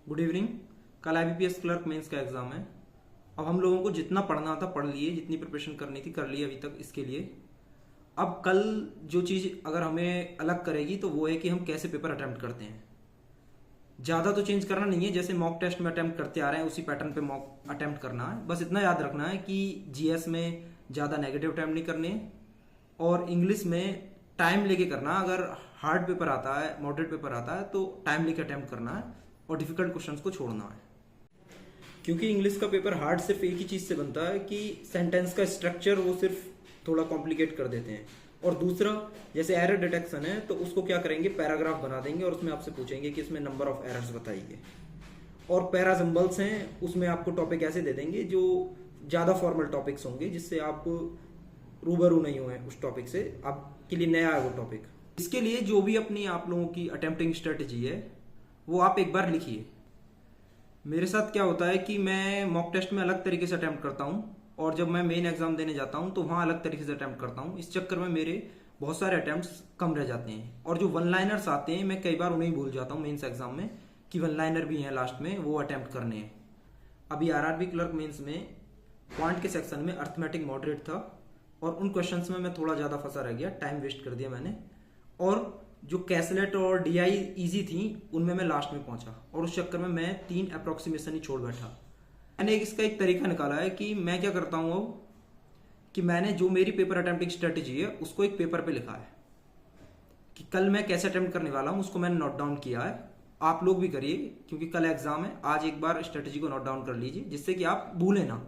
Good evening. कल IBPS clerk mains का exam है। अब हम लोगों को जितना पढ़ना था पढ़ लिए, जितनी प्रिपरेशन करनी थी कर ली अभी तक इसके लिए। अब कल जो चीज़ अगर हमें अलग करेगी तो वो है कि हम कैसे पेपर अटेम्प्ट करते हैं। ज़्यादा तो चेंज करना नहीं है, जैसे मॉक टेस्ट में अटेम्प्ट करते आ रहे हैं उसी पैटर्न पे मॉक अटेम्प्ट करना है। बस इतना याद रखना है कि जीएस में ज़्यादा नेगेटिव अटेम्प्ट नहीं करने, और इंग्लिश में टाइम लेके करना। अगर हार्ड पेपर आता है, मॉडरेट पेपर आता है तो टाइम लेके अटेम्प्ट करना है और डिफिकल्ट क्वेश्चंस को छोड़ना है। क्योंकि इंग्लिश का पेपर हार्ड सिर्फ एक ही चीज़ से बनता है कि सेंटेंस का स्ट्रक्चर वो सिर्फ थोड़ा कॉम्प्लिकेट कर देते हैं। और दूसरा, जैसे एरर डिटेक्शन है तो उसको क्या करेंगे, पैराग्राफ बना देंगे और उसमें आपसे पूछेंगे कि इसमें नंबर ऑफ एरर्स बताइए। और पैरा सिंबल्स हैं, उसमें आपको टॉपिक ऐसे दे देंगे जो ज़्यादा फॉर्मल टॉपिक्स होंगे, जिससे आप रूबरू नहीं हुए उस टॉपिक से, आपके लिए नया है वो टॉपिक। इसके लिए जो भी अपनी आप लोगों की अटेम्प्टिंग स्ट्रेटजी है वो आप एक बार लिखिए। मेरे साथ क्या होता है कि मैं मॉक टेस्ट में अलग तरीके से अटेम्प्ट करता हूँ, और जब मैं मेन एग्जाम देने जाता हूँ तो वहाँ अलग तरीके से अटेम्प्ट करता हूँ। इस चक्कर में मेरे बहुत सारे अटेम्प्ट्स कम रह जाते हैं, और जो वन लाइनर्स आते हैं मैं कई बार उन्हें भूल जाता हूँ मेंस एग्जाम में कि वन लाइनर भी हैं लास्ट में, वो अटेम्प्ट करने हैं। अभी आरआरबी क्लर्क मेंस में क्वांट के सेक्शन में अर्थमेटिक मॉडरेट था, और उन क्वेश्चंस में मैं थोड़ा ज़्यादा फंसा रह गया, टाइम वेस्ट कर दिया मैंने। और जो कैसलेट और डीआई इजी थी उनमें मैं लास्ट में पहुंचा, और उस चक्कर में मैं 3 अप्रोक्सीमेशन ही छोड़ बैठा। मैंने इसका एक तरीका निकाला है कि मैं क्या करता हूँ अब, कि मैंने जो मेरी पेपर अटेम्प्टिंग स्ट्रेटेजी है उसको एक पेपर पे लिखा है कि कल मैं कैसे अटेम्प्ट करने वाला हूँ, उसको मैंने नोट डाउन किया है। आप लोग भी करिए, क्योंकि कल एग्जाम है। आज एक बार स्ट्रेटेजी को नोट डाउन कर लीजिए, जिससे कि आप भूलें ना।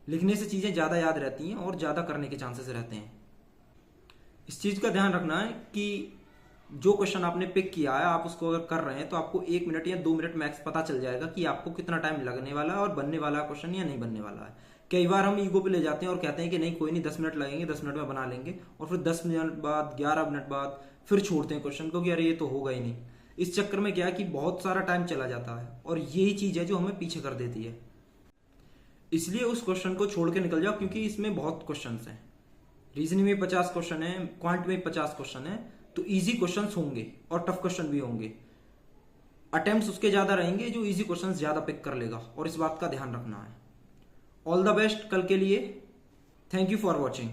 लिखने से चीज़ें ज़्यादा याद रहती हैं और ज़्यादा करने के चांसेस रहते हैं। इस चीज़ का ध्यान रखना है कि जो क्वेश्चन आपने पिक किया है, आप उसको अगर कर रहे हैं तो आपको 1 मिनट या 2 मिनट मैक्स पता चल जाएगा कि आपको कितना टाइम लगने वाला है और बनने वाला क्वेश्चन या नहीं बनने वाला है। कई बार हम ईगो पे ले जाते हैं और कहते हैं कि नहीं कोई नहीं, 10 मिनट लगेंगे, 10 मिनट में बना लेंगे, और फिर 10 मिनट बाद, 11 मिनट बाद फिर छोड़ते हैं क्वेश्चन को कि अरे ये तो होगा ही नहीं। इस चक्कर में क्या है कि बहुत सारा टाइम चला जाता है, और यही चीज़ है जो हमें पीछे कर देती है। इसलिए उस क्वेश्चन को छोड़ के निकल जाओ, क्योंकि इसमें बहुत क्वेश्चन हैं। रीजनिंग में 50 क्वेश्चन है, क्वांट में 50 क्वेश्चन है, तो इजी क्वेश्चंस होंगे और टफ क्वेश्चन भी होंगे। अटेम्प्ट्स उसके ज्यादा रहेंगे जो इजी क्वेश्चंस ज्यादा पिक कर लेगा, और इस बात का ध्यान रखना है। ऑल द बेस्ट कल के लिए। Thank you for watching.